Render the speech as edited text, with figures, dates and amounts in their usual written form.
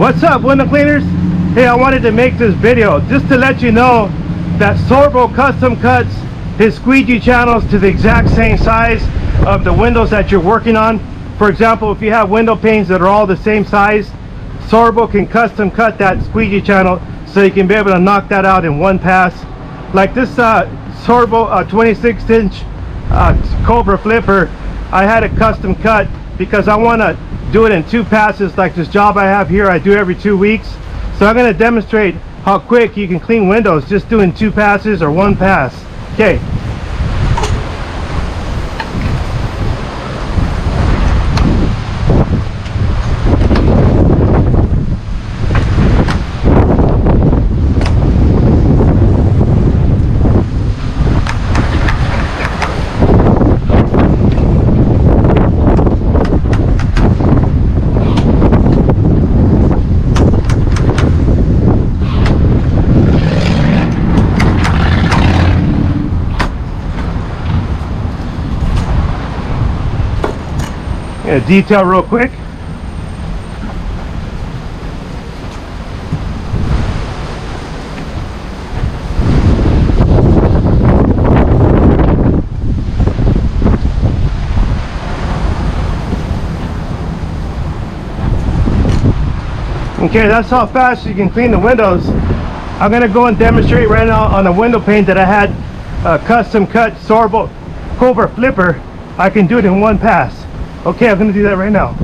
What's up, window cleaners? Hey, I wanted to make this video just to let you know that Sörbo custom cuts his squeegee channels to the exact same size of the windows that you're working on. For example, if you have window panes that are all the same size, Sörbo can custom cut that squeegee channel so you can be able to knock that out in one pass. Like this Sörbo 26-inch Cobra Flipper, I had it custom cut because I want to do it in 2 passes. Like this job I have here, I do every 2 weeks. So I'm going to demonstrate how quick you can clean windows just doing 2 passes or 1 pass. Okay. Detail real quick. Okay, that's how fast you can clean the windows. I'm going to go and demonstrate right now on the window pane that I had custom cut Sörbo Cobra Flipper. I can do it in 1 pass. Okay, I'm going to do that right now.